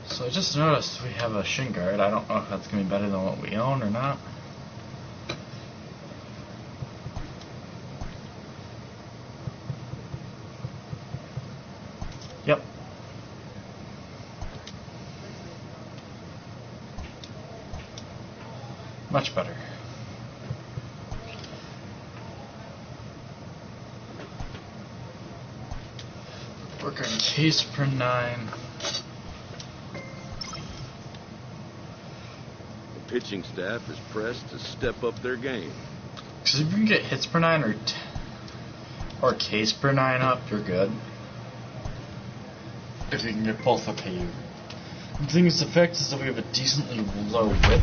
So I just noticed we have a shin guard. I don't know if that's going to be better than what we own or not. Yep. Much better. Work on case per 9. The pitching staff is pressed to step up their game. Because if you can get hits per 9 or case per 9 up, you're good. If you can get both up, hey. The thing is, the fact is that we have a decently low whip.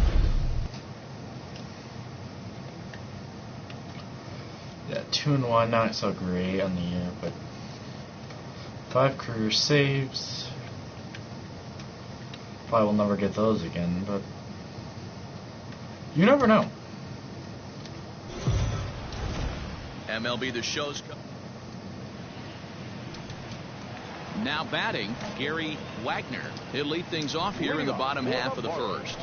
Yeah, 2-1, not so great on the year, but 5 career saves. Probably will never get those again, but you never know. MLB The Show's now batting, Gary Wagner. He'll lead things off here in the bottom half of the first.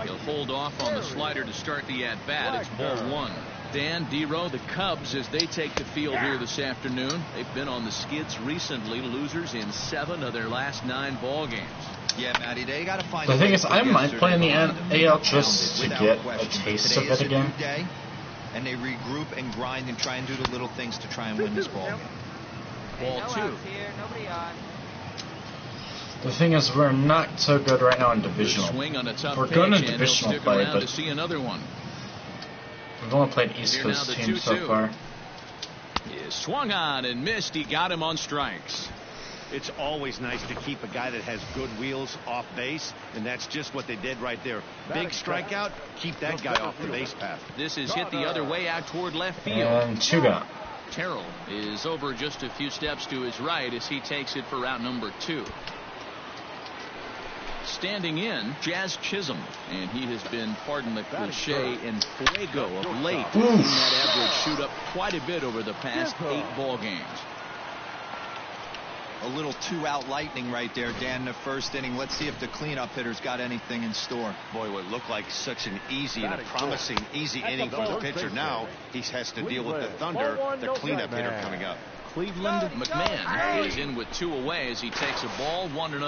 He'll hold off on the slider to start the at-bat. It's ball 1. Dan Dero, the Cubs, as they take the field here this afternoon. They've been on the skids recently, losers in 7 of their last 9 ball games. Yeah, Matty, they got to find. The thing is, I might play in the AL just to get a taste of it again. And they regroup and grind and try and do the little things to try and win this ball game. Ball 2. The thing is, we're not so good right now in divisional. Swing on a tough we're good in pitch, divisional play, but to see another one. We've only played East Coast teams so far. He swung on and missed. He got him on strikes. It's always nice to keep a guy that has good wheels off base, and that's just what they did right there. Big strikeout, keep that guy off the base path. This is hit the other way out toward left field. And 2 gone. Terrell is over just a few steps to his right as he takes it for route number 2. Standing in, Jazz Chisholm, and he has been, pardon the cliche, in fuego of late. Seen that average shoot up quite a bit over the past 8 ball games. A little 2-out lightning right there, Dan, in the first inning. Let's see if the cleanup hitter's got anything in store. Boy, what looked like such an easy and a promising easy inning for the pitcher. Now he has to deal with the Thunder, the cleanup hitter coming up. Cleveland McMahon is in with 2 away as he takes a ball 1-0.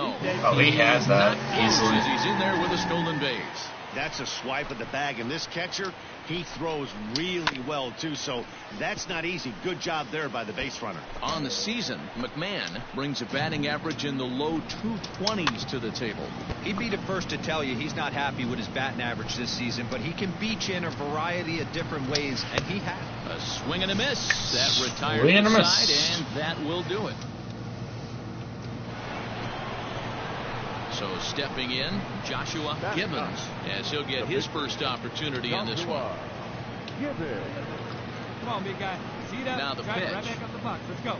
Oh, he has that easily. As he's in there with a stolen base. That's a swipe of the bag, and this catcher, he throws really well too, so that's not easy. Good job there by the base runner. On the season, McMahon brings a batting average in the low 220s to the table. He'd be the first to tell you he's not happy with his batting average this season, but he can beat you in a variety of different ways, and he has. A swing and a miss. That retires the side, and that will do it. So stepping in, Joshua Gibbons, as he'll get his first opportunity in this one. Come on, big guy. See that? Now the pitch. Right back up the box. Let's go.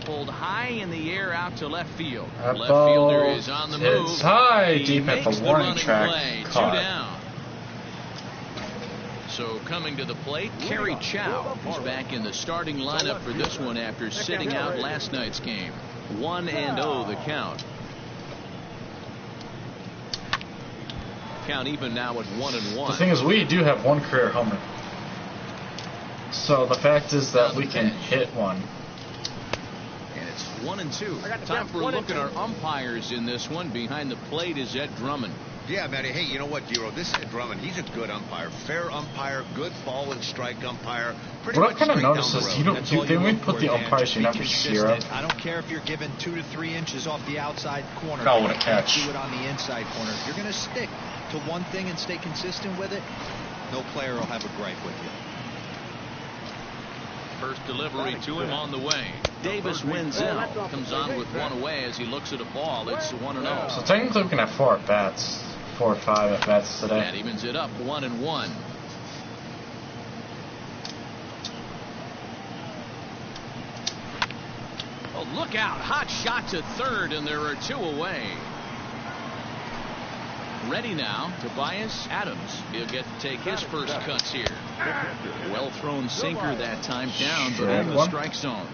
Pulled high in the air out to left field. That Left ball, fielder is on the move. it's high, He deep at makes the warning running track. play. Caught. 2 down. So coming to the plate, Kerry Chow, who's back in the starting lineup for this one after sitting out last night's game. 1-0 the count. Count even now at 1-1. The thing is, we do have 1 career homer. So the fact is that we can hit one. And it's 1-2. Time for a look at our umpires in this one. Behind the plate is Ed Drummond. Yeah, Matty. Hey, you know what, Dero? This is Ed Drummond. He's a good umpire. Fair umpire, good ball and strike umpire. What I've kind of noticed is they would put the umpires in after 0. I don't care if you're given 2 to 3 inches off the outside corner. Oh, what a catch. Do it on the inside corner. If you're going to stick to one thing and stay consistent with it, no player will have a gripe with you. First delivery to him on the way. Davis Wenzel comes on with 1 away as he looks at a ball. It's 1-0. So technically we can have 4 at-bats. 4 or 5 at-bats today. That evens it up 1-1. Oh, look out. Hot shot to third, and there are 2 away. Ready now, Tobias Adams. He'll get to take his first cuts here. Well thrown sinker that time down, but in the strike zone.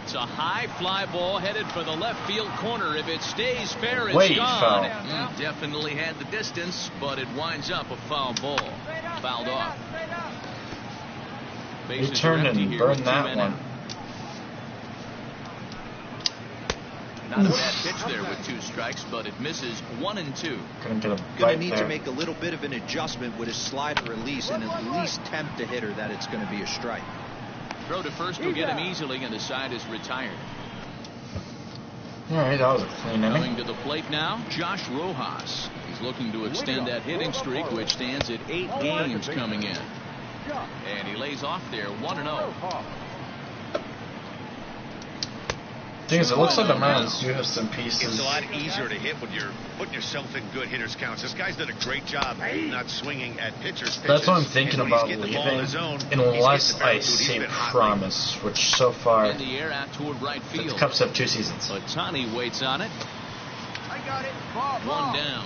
It's a high fly ball headed for the left field corner. If it stays fair, it's Wait, gone. foul. Definitely had the distance, but it winds up a foul ball. Fouled off. He Bases are turned empty and here with burned two that men one. out. Not a bad pitch there with 2 strikes, but it misses 1 and 2. Couldn't get a Going bite to need there. to make a little bit of an adjustment with his slider release and at least tempt the hitter that it's going to be a strike. Throw to first will get him easily, and the side is retired. All right, that was a clean Coming inning. to the plate now, Josh Rojas. He's looking to extend that hitting streak, which stands at 8 games coming in. And he lays off there, 1-0. Thing is, it looks like the Mounds do have some pieces. It's a lot easier to hit when you're putting yourself in good hitters counts. This guy's done a great job not swinging at pitchers. That's what I'm thinking about leaving, unless I see Promise, which so far In the air out toward right the field. Cubs have 2 seasons. Ohtani waits on it. I got it. Ball. 1 down.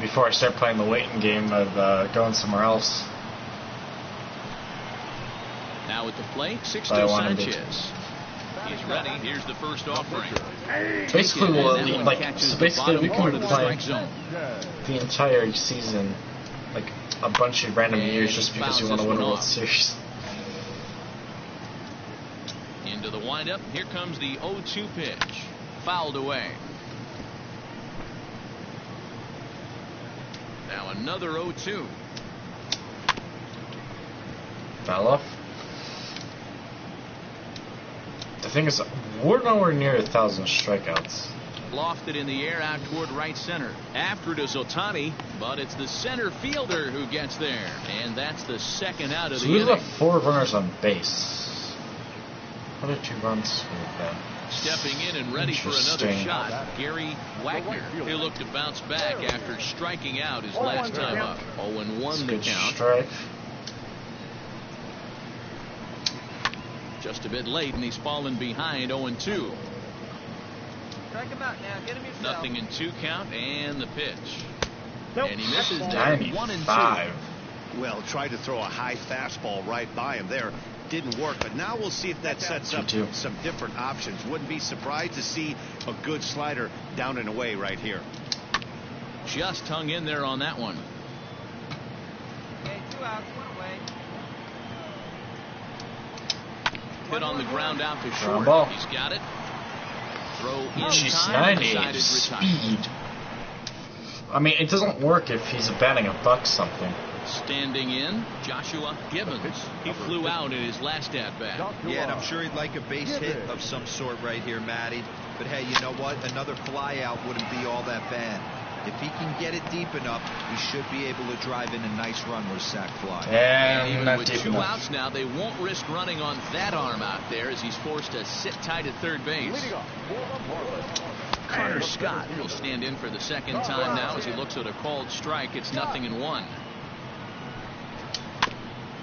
Before I start playing the waiting game of going somewhere else. Now at the plate, I Sixto wanted it. Sanchez. He's ready. Here's the first offering. Basically, And we'll, that one like, catches so the basically bottom we part can of the play strike zone. the entire season, like a bunch of random And years, just because we fouls want to this win a one World off. Series. Into the windup. Here comes the 0-2 pitch. Fouled away. Now another 0-2. Foul off. The thing is, we're nowhere near 1,000 strikeouts. Lofted in the air out toward right center. After it is Ohtani, but it's the center fielder who gets there. And that's the second out of So the we inning. left 4 runners on base. Other 2 runs with them. Stepping in and ready for another Interesting. shot, Gary Wagner. He'll look to bounce back after striking out his last time up. 0-1 the Good count. strike. Just a bit late, and he's fallen behind 0-2. Strike him out now. Get him yourself. Nothing in 2 count, and the pitch. And he misses there. 95. 1-2. Well, tried to throw a high fastball right by him there. Didn't work, but now we'll see if that sets up 2-2. some different options. Wouldn't be surprised to see a good slider down and away right here. Just hung in there on that one. Okay, 2 outs, 1 away. Hit on the ground out to Ground short. ball. He's got it. Throw in Jeez, time. 98 Side is retired. speed. I mean, it doesn't work if he's batting a buck something. Standing in, Joshua Gibbons. He flew out in his last at-bat. Yeah, and I'm sure he'd like a base hit of some sort right here, Matty. But hey, you know what? Another fly out wouldn't be all that bad. If he can get it deep enough, he should be able to drive in a nice run with a sac fly. And And even not with deep 2 enough. outs now, they won't risk running on that arm out there as he's forced to sit tight at third base. Connor Scott will stand in for the second time now as he looks at a called strike. It's 0-1.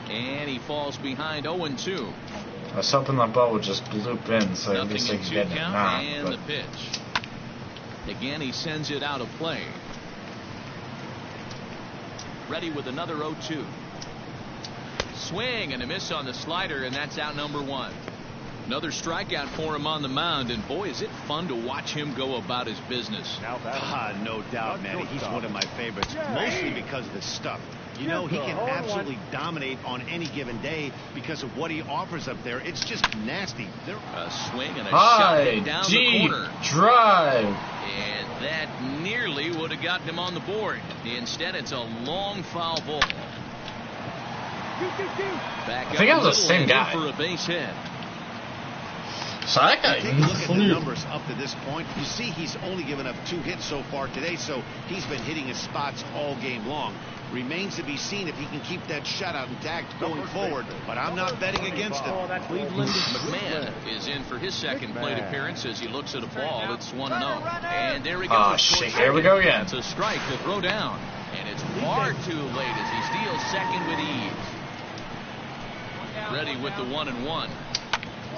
And he falls behind 0-2. I was hoping that ball would just loop in, so at Nothing least I in could 2 get it. count, Nah, and but the pitch. Again, he sends it out of play. Ready with another 0-2. Swing and a miss on the slider, and that's out number 1. Another strikeout for him on the mound, and boy, is it fun to watch him go about his business. No doubt, Manny. He's one of my favorites, mostly because of the stuff. You know, he can absolutely dominate on any given day because of what he offers up there. It's just nasty. A swing and a shot high, hit down the deep corner. drive. And that nearly would have gotten him on the board. Instead, it's a long foul ball. Back I think up that was the middle same and in guy. for a base hit. So that guy Take a look at the flew. numbers up to this point. You see he's only given up 2 hits so far today, so he's been hitting his spots all game long. Remains to be seen if he can keep that shutout intact going forward, but I'm not betting against him. Cleveland McMahon is in for his second plate appearance as he looks at a ball. It's 1-0. And there he goes. Oh, towards shit, second. here we go again. That's a strike to throw down. And it's far too late as he steals second with ease. Ready with the 1-1.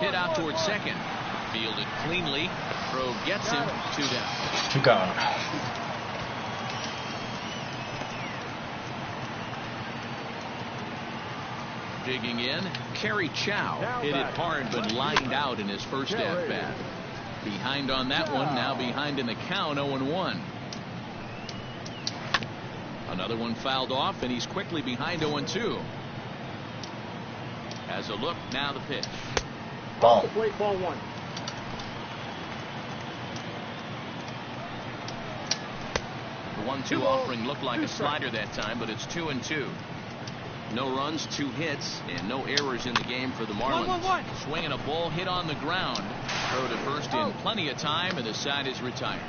Hit out towards second. Fielded cleanly. Throw gets him. 2 down. 2 gone. Digging in, Kerry Chow hit it hard but lined out in his first at-bat. Behind on that one, now behind in the count, 0-1. Another one fouled off, and he's quickly behind 0-2. Has a look, now the pitch. Ball. Ball one. The 1-2 offering looked like a slider that time, but it's 2-2. No runs, 2 hits, and no errors in the game for the Marlins. Swinging a ball hit on the ground. Throw to first in plenty of time, and the side is retired.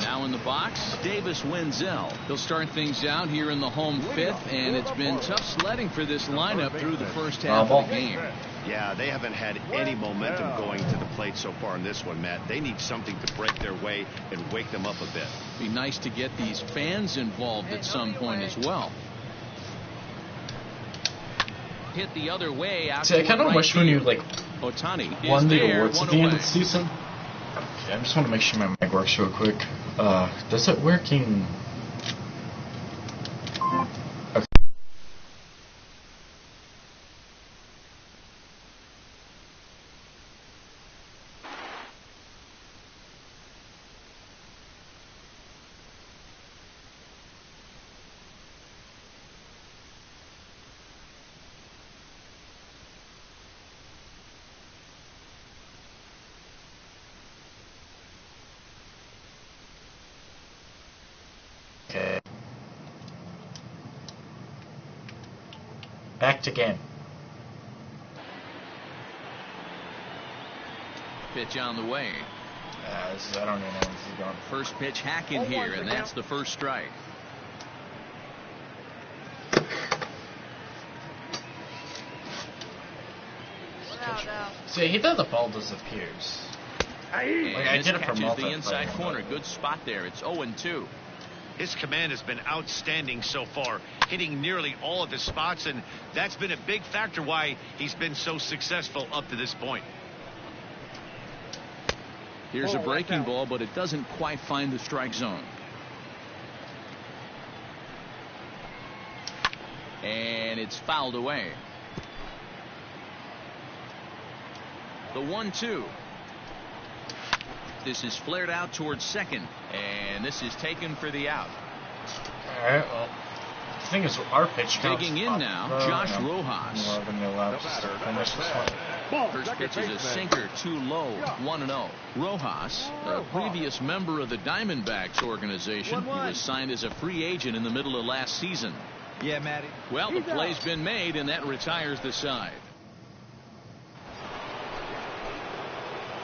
Now in the box, Davis Wenzel. He'll start things out here in the home 5th, and it's been tough sledding for this lineup through the first half of the game. Yeah, they haven't had any momentum going to the plate so far in this one, Matt. They need something to break their way and wake them up a bit. Be nice to get these fans involved at some point as well. Hit the other way out. See, I kind of wish when you Ohtani won the there, awards at the end of the season. Okay, I just want to make sure my mic works real quick. Does it working? Okay. Okay. Back to game. Pitch on the way. I don't even know if he's going. First pitch hack in here, and that's the first strike. See, he thought the ball disappears. And I this did it for catches the multiplayer, inside but- corner. Good spot there. It's 0-2. His command has been outstanding so far, hitting nearly all of his spots, and that's been a big factor why he's been so successful up to this point. Here's a breaking ball, but it doesn't quite find the strike zone. And it's fouled away. The 1-2. This is flared out towards second, and this is taken for the out. All right. Well, the thing is, our pitch counts. Digging in now, Josh Rojas. More than allowed to finish this one. First pitch is a sinker, too low, 1-0. Rojas, a previous member of the Diamondbacks organization, he was signed as a free agent in the middle of last season. Yeah, Matty. Well, the play's been made, and that retires the side.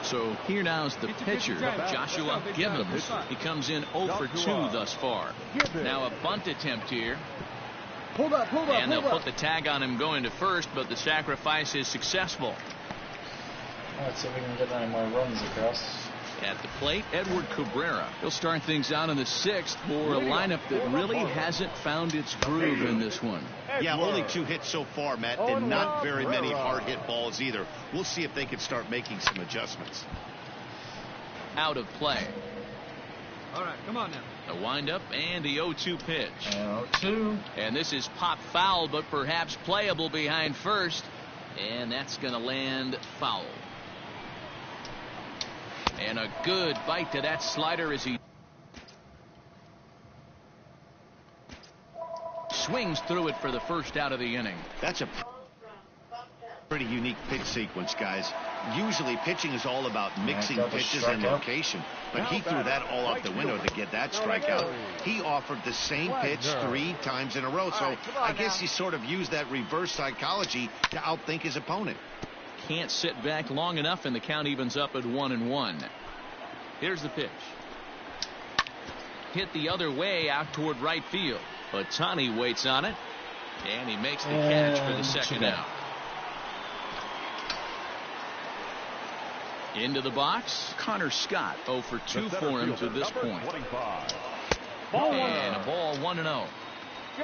So here now is the pitcher, Joshua Gibbons. He comes in 0 for 2 thus far. Now a bunt attempt here. And they'll put the tag on him going to first, but the sacrifice is successful. Let's see if we can get any more runs across. At the plate, Edward Cabrera. He'll start things out in the 6th for a lineup that really hasn't found its groove in this one. Yeah, only 2 hits so far, Matt, and not very many hard hit balls either. We'll see if they can start making some adjustments. Out of play. All right, come on now. A windup and the 0-2 pitch. 0-2. And this is pop foul, but perhaps playable behind first. And that's going to land foul. And a good bite to that slider as he swings through it for the first out of the inning. That's a pretty unique pitch sequence, guys. Usually pitching is all about mixing pitches and location, but he threw that all out the window to get that strikeout. He offered the same pitch 3 times in a row, so I guess he sort of used that reverse psychology to outthink his opponent. Can't sit back long enough, and the count evens up at 1-1. Here's the pitch. Hit the other way out toward right field. Ohtani waits on it, and he makes the catch for the second out. Into the box, Connor Scott, 0 for 2 for him to this point. And a ball 1-0.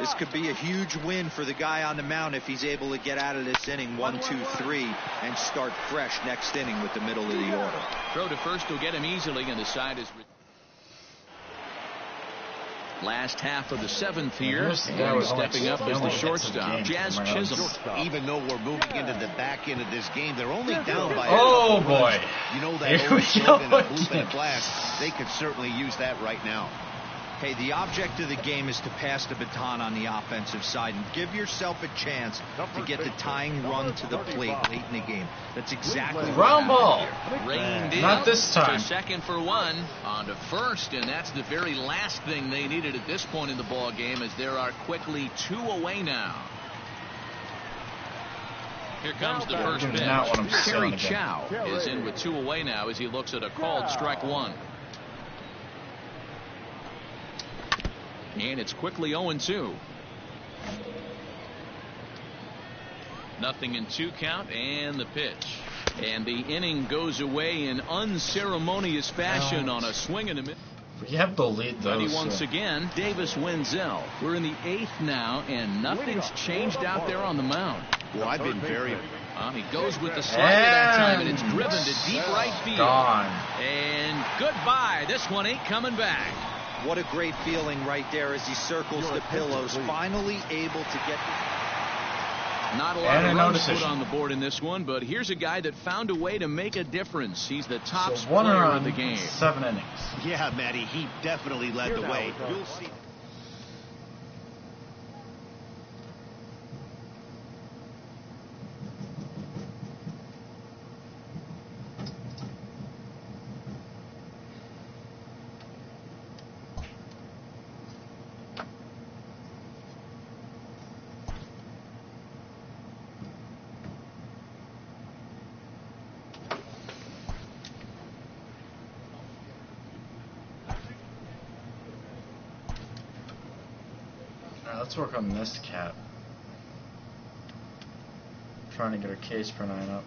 This could be a huge win for the guy on the mound if he's able to get out of this inning 1, 2, 3 and start fresh next inning with the middle of the order. Throw to first will get him easily, and the side is Last half of the 7th here, Here's- and that he's was only- stepping up he as the only hits a shortstop, game Jazz from around Chisholm. Even though we're moving into the back end of this game, they're only down by. Oh, boy. You know that Here old we slogan, go a bloop and again. a blast. They could certainly use that right now. Hey, the object of the game is to pass the baton on the offensive side and give yourself a chance to get the tying run to the plate late in the game. That's exactly what Ground happened ball. here. Reined in Not this time. to second for one, on to first, and that's the very last thing they needed at this point in the ball game, as there are quickly 2 away now. Here comes the first Do pitch. not want him to sit on Kerry again. Chow is in with 2 away now as he looks at a called strike 1. And it's quickly 0-2. Nothing in 2 count, and the pitch. And the inning goes away in unceremonious fashion on a swing and a miss. We have the lead, though. Ready once so- again, Davis Wenzel. We're in the 8th now, and nothing's changed out there on the mound. Well, I've been very. He goes with the slider that time, and it's driven to deep right field. Gone. And goodbye. This one ain't coming back. What a great feeling right there as he circles the pillows, finally able to get. Not a lot And of a no runs put decision. on the board in this one, but here's a guy that found a way to make a difference. He's the top So 1 player run, of the game. 7 innings. Yeah, Matty, he definitely led the way. You'll see. Alright, let's work on this cat. Trying to get her case per 9 up.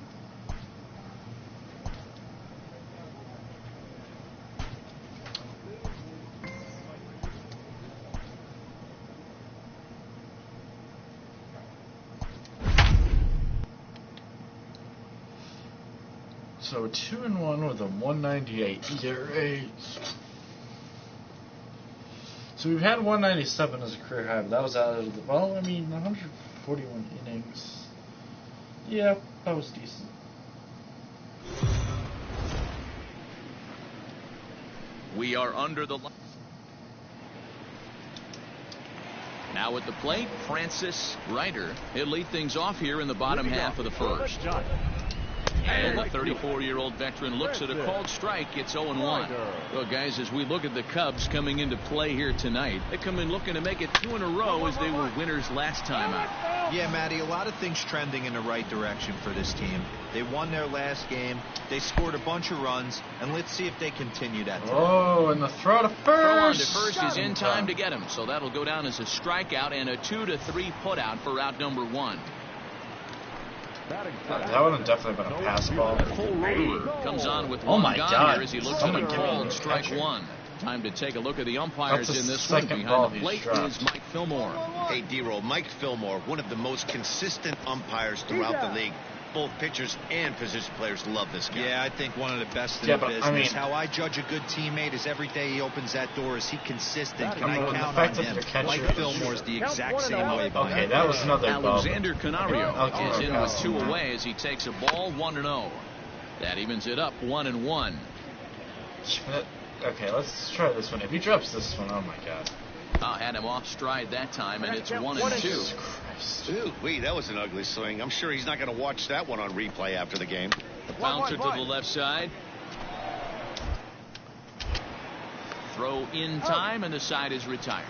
So 2-1 with a 198 ERA. So we've had 197 as a career high, but that was out of the, well, I mean, 141 innings. Yeah, that was decent. We are under the line. Now at the plate, Francis Ryder. He'll lead things off here in the bottom half of the first. And the 34-year-old veteran looks at a called strike. It's 0-1. Well, guys, as we look at the Cubs coming into play here tonight, they come in looking to make it 2 in a row as they were winners last time out. Yeah, Matty, a lot of things trending in the right direction for this team. They won their last game. They scored a bunch of runs, and let's see if they continue that today. Oh, and the throw to first. Throw on to first is in time to get him, so that'll go down as a strikeout and a 2-3 putout for out number 1. That would have definitely been a pass ball. Cole Roederer comes on with Oh one my gone God. here as he looks Someone at a give me called the strike catcher. 1. Time to take a look at the umpires That's the in this one. second ball Behind the he's plate dropped. is Mike Fillmore. Hey, D-Roll, Mike Fillmore, one of the most consistent umpires throughout the league. Both pitchers and position players love this guy. Yeah, I think one of the best in Yeah, the but, I business. mean- How I judge a good teammate is every day he opens that door. Is he consistent? Can I mean, I the count fact on that him? your catcher Mike is- Fillmore's the exact same way. by Okay, him. that was another ball. Alexander Canario Okay, is in with pass. 2 away as he takes a ball 1-0. That evens it up 1-1. Okay, let's try this one. If he drops this one, oh my god. Had him off stride that time, and it's 1-2. Jesus Christ. Ooh, wee, that was an ugly swing. I'm sure he's not going to watch that one on replay after the game. The bouncer to the left side. Throw in time, and the side is retired.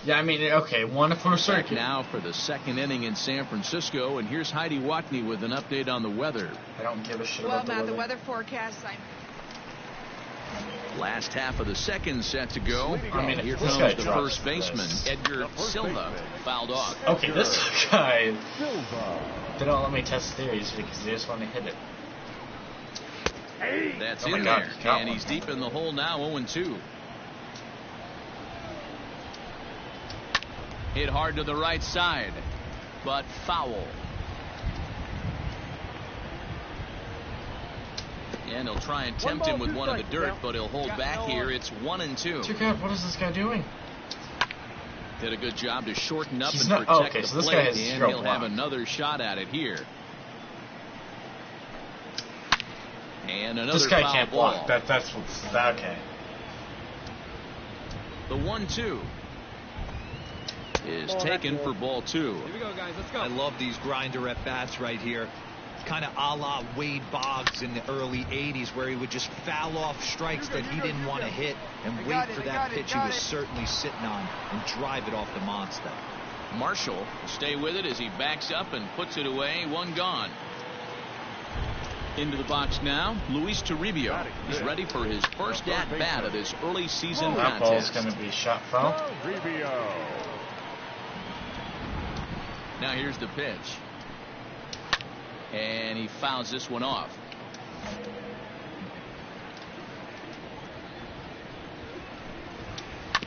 Yeah, I mean, okay, one for a circuit. Now for the second inning in San Francisco, and here's Heidi Watney with an update on the weather. I don't give a shit Well, about Matt, the the weather. weather forecast, Last half of the second set to go. I mean, Here this comes guy the drops first baseman, this. Edgar Silva, fouled off. Okay, this guy, they don't let me test theories because they just want to hit it. That's Oh my in God, there, he got and one. he's deep in the hole now, 0-2. Hit hard to the right side, but foul. And he'll try and tempt him with one in the dirt, but he'll hold back here. It's 1-2. Dear God, what is this guy doing? Did a good job to shorten up He's and not- protect okay, the so this guy plate, has and zero he'll have block. another shot at it here. And another This guy foul can't ball. block. That's what's okay. The 1-2 is taken for ball 2. Here we go, guys. Let's go. I love these grinder at bats right here. It's kind of a la Wade Boggs in the early 80s, where he would just foul off strikes that he didn't want to hit and wait for that pitch he was certainly sitting on and drive it off the monster. Marshall will stay with it as he backs up and puts it away. One gone. Into the box now, Luis Toribio. He's ready for his first at-bat of this early season That ball's contest. going to be shot foul. Now here's the pitch. And he fouls this one off.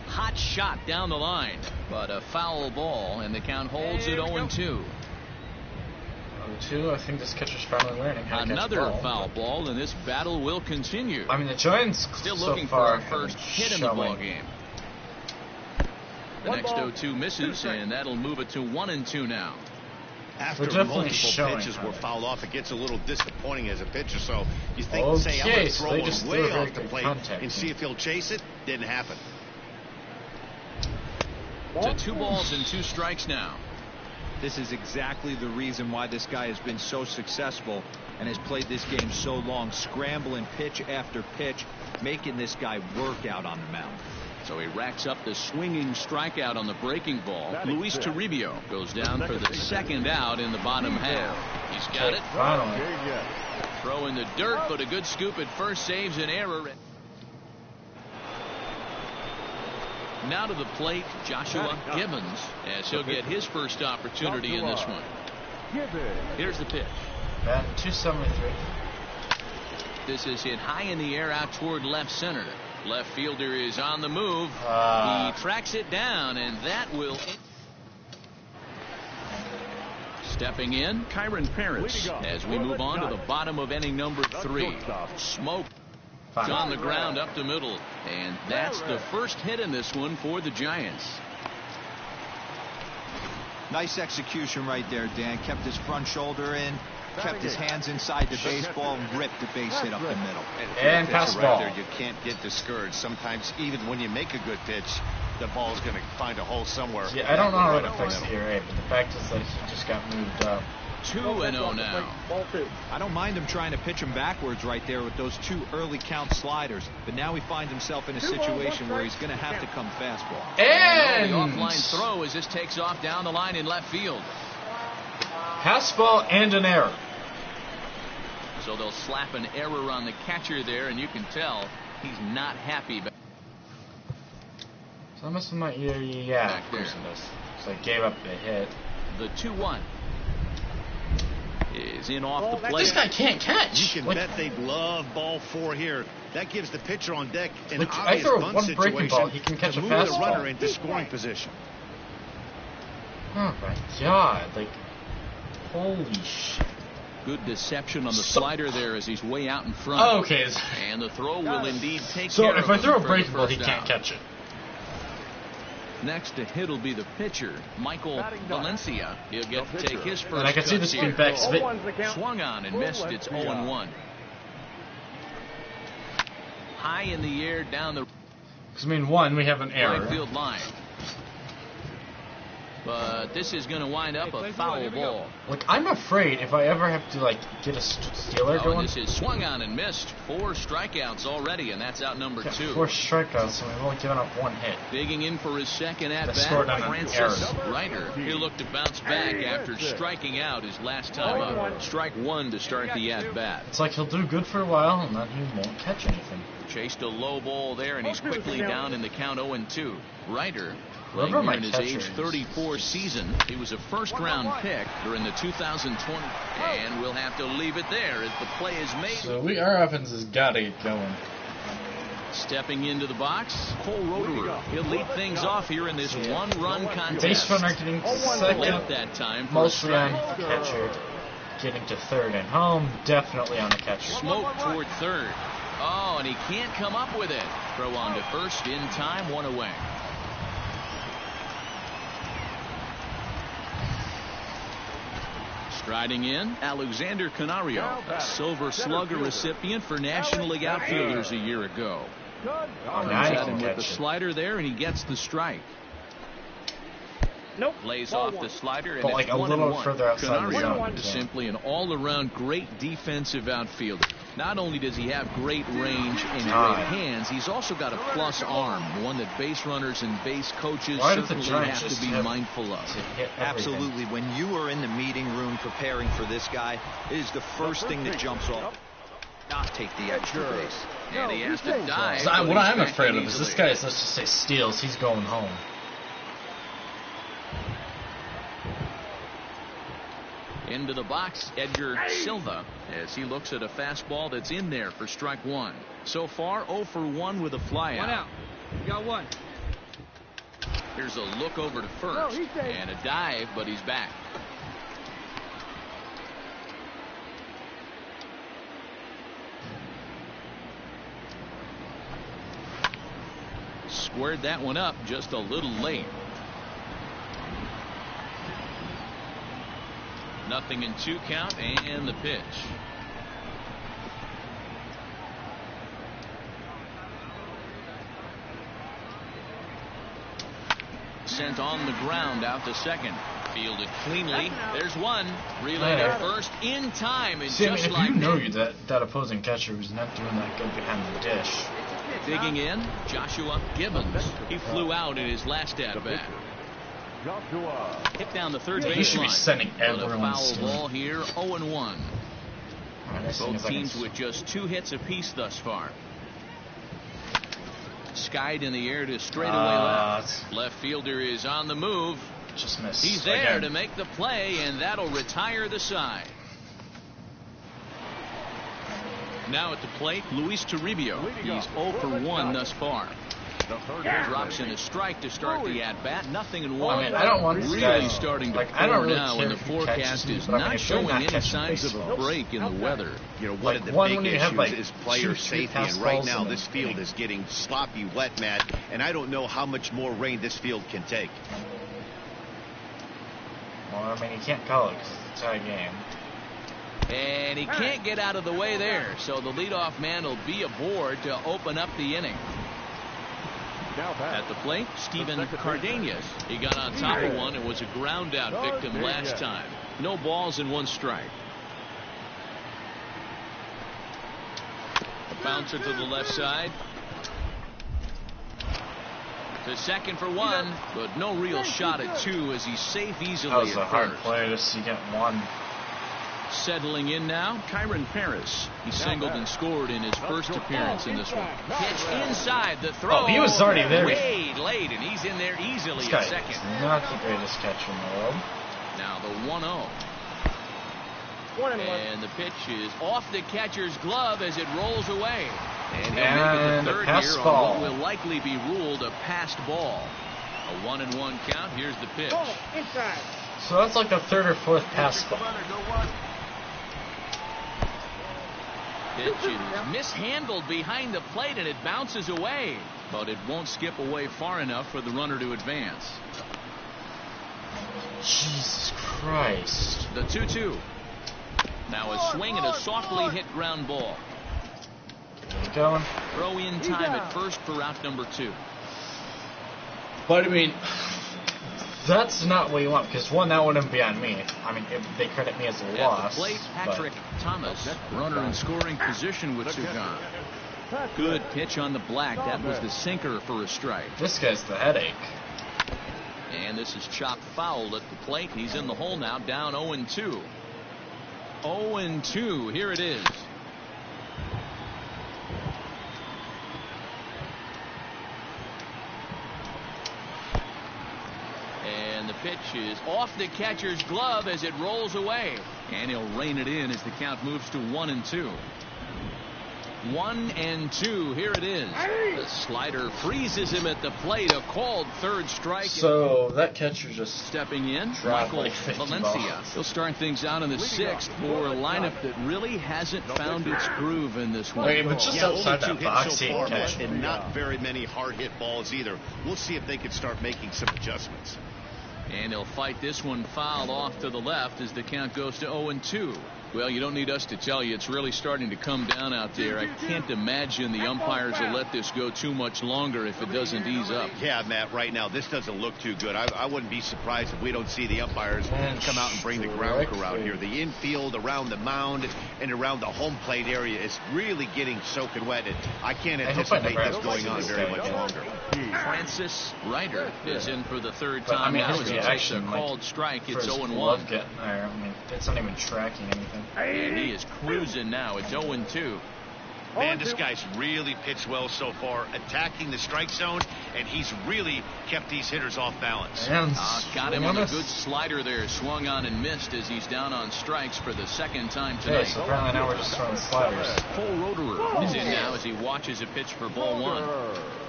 Hot shot down the line, but a foul ball, and the count holds at 0-2. 0-2. I think this catcher's finally learning how to catch Another the ball. foul ball, and this battle will continue. I mean, the Giants Still so looking far for our first have hit in been the ball showing- game. The next 0-2 misses, and that'll move it to 1-2 now. After definitely multiple showing pitches how were they- fouled off, it gets a little disappointing as a pitcher. So you think, say, I'm Okay, going to so throw they one just way threw a very off the good plate contact. and see if he'll chase it. Didn't happen. To 2 balls and 2 strikes now. This is exactly the reason why this guy has been so successful and has played this game so long, scrambling pitch after pitch, making this guy work out on the mound. So he racks up the swinging strikeout on the breaking ball. Luis Toribio goes down for the second out in the bottom half. He's got it. Finally. Throw in the dirt, but a good scoop at first saves an error. Now to the plate, Joshua Gibbons, as he'll get his first opportunity in this one. Here's the pitch. Bat 273. This is hit high in the air out toward left center. Left fielder is on the move. He tracks it down, and that will... Stepping in, Kyron Parents, as we move on to the bottom of inning number 3. Smoke Fine. on the ground up the middle, and that's the first hit in this one for the Giants. Nice execution right there, Dan. Kept his front shoulder in, kept his hands inside the baseball, and ripped the base hit up the middle. And pass ball. Right there, you can't get discouraged. Sometimes even when you make a good pitch, the ball's going to find a hole somewhere. Yeah, I don't know how Right it up the affects the middle. ERA, but the fact is that he just got moved up. 2-0 now. I don't mind him trying to pitch him backwards right there with those 2 early count sliders, but now he finds himself in a situation where he's going to have to come fastball. The And offline throw as this takes off down the line in left field. pass ball and an error. So they'll slap an error on the catcher there, and you can tell he's not happy. So I must have my ERA. Yeah, Back of course there. it does. So I gave up the hit. The 2-1 is in off the plate. This guy can't catch. You can Like, bet they'd love ball 4 here. That gives the pitcher on deck an Like, I obvious throw bunt one breaking situation ball, he can catch to a move the fastball. runner into scoring position. oh my god! Like, holy shit. Good deception on the slider there as he's way out in front. Oh, okay. And the throw will indeed take So care if of I him throw a for the breaking ball, he first can't out. catch it. Next to hit will be the pitcher, Michael Valencia. He'll get to take his first And I can see the cuts speed here. backs of it. Swung on and missed. It's 0-1. High in the air down the Because, I mean, one, we have an right error. field line. But this is going to wind up a foul ball. Like, I'm afraid if I ever have to, like, get a stealer Oh, going. and this is swung on and missed. 4 strikeouts already, and that's out number 2. 4 strikeouts, and we've only given up 1 hit. Digging in for his second at scored on bat, an Francis error. Reiter. He'll look to bounce back after striking out his last time up. Strike 1 to start the at bat. It's like he'll do good for a while, and then he won't catch anything. Chased a low ball there, and he's quickly down in the count 0-2. Reiter, playing Whoever here my in his catcher age is. 34 season. He was a first-round pick during the 2020, and we'll have to leave it there as the play is made. So our offense has got to get going. Stepping into the box, Cole Roederer. He'll lead things off here in this one-run contest. Base runner getting to second, Late that time for a mostly on strike. the catcher. Getting to third and home, definitely on the catcher. Smoke toward third. Oh, and he can't come up with it. Throw on to first in time, 1 away. Striding in, Alexander Canario, a Silver Slugger recipient for National League outfielders a year ago. Oh, Comes nice at him with the catch. slider there, and he gets the strike. Nope. Lays Ball off one. the slider, and But it's like a 1-1. little further outside the Canario zone. is simply an all-around great defensive outfielder. Not only does he have great range and great hands, he's also got a plus arm, one that base runners and base coaches Why did the certainly Giants have to just be have mindful of. to hit everything? Absolutely. When you are in the meeting room preparing for this guy, it is the first thing that jumps off. Not take the extra base. And he has to dive. So but what he's I'm back afraid in of is this easily. guy is, let's just say, steals. He's going home. Into the box, Edgar Silva, as he looks at a fastball that's in there for strike one. So far, 0 for 1 with a flyout. One out. You got one. Here's a look over to first, he's safe. and a dive, but he's back. Squared that one up just a little late. Nothing in 2 count, and the pitch. Sent on the ground out to second. Fielded cleanly. There's one. Relay to first in time. And See, I mean, just if like you know that, that opposing catcher was not doing that good behind the dish. digging in, Joshua Gibbons. He flew out in his last at-bat. Hit down the third He should be baseline. sending But a everyone foul stealing. ball here, 0-1. This thing Both is like teams it's- with just 2 hits apiece thus far. Skied in the air to straightaway left. Left fielder is on the move. Just missed. He's there again. to make the play, and that'll retire the side. Now at the plate, Luis Toribio. He's 0 for 1 thus far. Drops in a strike to start the at-bat. Nothing in 1. I mean, I don't want these really guys, starting to like, I pour don't really now, care and the if he catches forecast me, is but I mean, not if they're showing not any catching signs of a baseballs. break in the weather. You know, one Like, of the one big when you have, issues like, is player 2-3 safety, and fastballs right now in this the field inning. is getting sloppy wet, Matt, and I don't know how much more rain this field can take. Well, I mean, you can't call it because it's a tie game. And he can't get out of the way there, so the leadoff man will be aboard to open up the inning. At the plate, Steven Cardenas. He got on top of one and was a ground out victim last time. No balls and 1 strike. A bouncer to the left side. To second for 1, but no real shot at 2 as he's safe easily That was a at hard first. play to see get one. Settling in now, Kyron Paris. He singled and scored in his first appearance in this one. Pitch inside the throw. Oh, he was already there. Way late, and he's in there easily This at guy second. is not the greatest catcher in the world. Now the 1-0. 1-1. And the pitch is off the catcher's glove as it rolls away. And he'll make And it a the third pass here on ball. what will likely be ruled a passed ball. A 1-1 count. Here's the pitch. Ball inside. So that's like the 3rd or 4th pass ball. Pitch is mishandled behind the plate and it bounces away, but it won't skip away far enough for the runner to advance. Jesus Christ. The 2-2. Now a swing and a softly hit ground ball. Keep going. Throw in time at first for out number 2. But I mean, that's not what you want because one, that wouldn't be on me. I mean, if they credit me as a At loss. the plate, Patrick Thomas, runner in scoring position with Sugan. Good pitch on the black. That was the sinker for a strike. This guy's the headache. And this is chopped foul at the plate. He's in the hole now, down 0-2. 0-2. Here it is. And the pitch is off the catcher's glove as it rolls away. And he'll rein it in as the count moves to 1-2. 1-2. Here it is. The slider freezes him at the plate. A called third strike. So that catcher just Stepping in, dropped Michael like 50 Valencia. balls. He'll start things out in the 6th for a lineup that really hasn't found its groove in this one. Wait, but just Yeah, outside only 2 that hits box, so he far, catch. and not very many hard hit balls either. We'll see if they can start making some adjustments. And he'll fight this one foul off to the left as the count goes to 0-2. Well, you don't need us to tell you, it's really starting to come down out there. I can't imagine the umpires will let this go too much longer if it doesn't ease up. Yeah, Matt, right now, this doesn't look too good. I wouldn't be surprised if we don't see the umpires come out and bring the ground crew out here. The infield, around the mound, and around the home plate area is really getting soaking wet. And I can't anticipate this going on very much longer. Francis Ryder is in for the third time now as he takes a called strike. It's 0-1. It's not even tracking anything. And he is cruising now. It's 0-2. Man, this guy's really pitched well so far, attacking the strike zone, and he's really kept these hitters off balance. Got him on a good slider there. Swung on and missed as he's down on strikes for the second time tonight. So apparently now we're just throwing sliders. Cole Roederer is in now as he watches a pitch for ball one.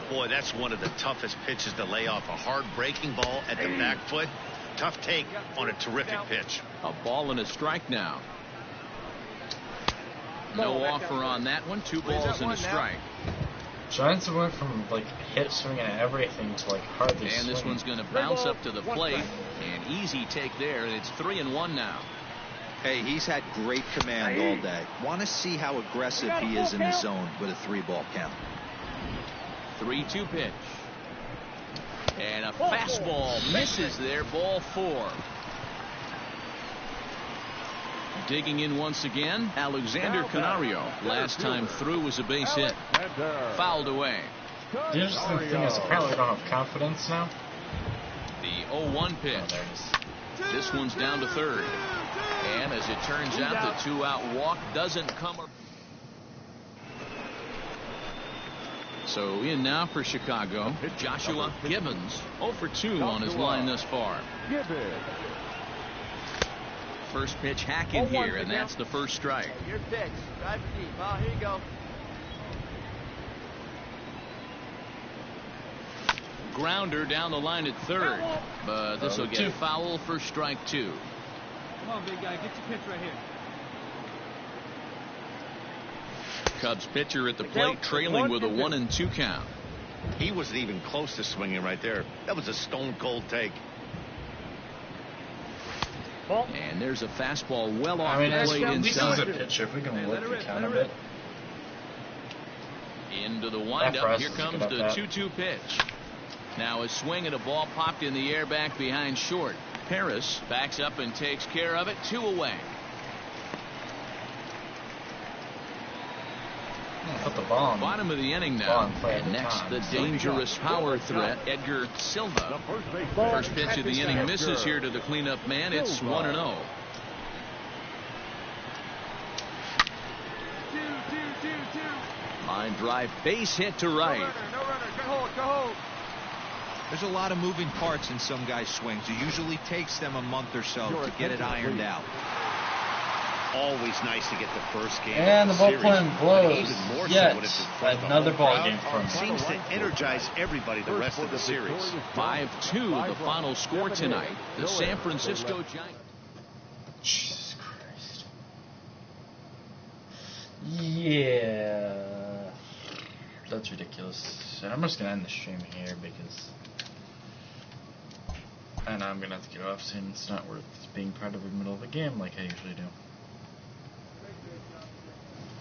Boy, that's one of the toughest pitches to lay off. A hard breaking ball at the back foot. Tough take on a terrific pitch. A ball and a strike now. No offer on that one. 2 balls and a strike. Giants went from like hit swinging at everything to like hardly swinging. And this one's going to bounce up to the plate. An easy take there. And it's 3-1 now. Hey, he's had great command all day. Want to see how aggressive he is in the zone with a 3-ball count. 3-2 pitch. And a fastball misses there. Ball 4. Digging in once again, Alexander Canario. Last time through was a base hit. Fouled away. The interesting thing is apparently we don't have confidence now. The 0-1 pitch. This one's down to third. And as it turns out, the 2-out walk doesn't come. So in now for Chicago, Joshua Gibbons, 0 for 2 on his line thus far. First pitch hacking here, and that's the first strike. Your pitch. Drive deep. Oh, here you go. Grounder down the line at third, but this will get foul for strike 2. Come on, big guy. Get your pitch right here. Cubs pitcher at the plate trailing with a 1-2 count. He wasn't even close to swinging right there. That was a stone cold take. And there's a fastball well off the plate inside. This is a pitcher. If we can work the count a bit. Into the windup. Here comes the 2-2 pitch. Now a swing and a ball popped in the air back behind short. Paris backs up and takes care of it. 2 away. Put the ball on. Bottom of the inning now. And next, the dangerous power threat, Edgar Silva. First pitch of the inning misses here to the cleanup man. It's 1-0. Line drive, base hit to right. No runner. Go hold. There's a lot of moving parts in some guys' swings. It usually takes them a month or so to get it ironed out. Always nice to get the first game. And the bullpen blows. Even more Yet, so when it's in front of the another whole ball crowd. game for him. Seems to energize everybody the rest of the series. 5-2 the final score tonight. The San Francisco Giants. Jesus Christ. Yeah. That's ridiculous. And I'm just going to end the stream here because... And I'm going to have to get off soon. It's not worth being part of the middle of a game like I usually do.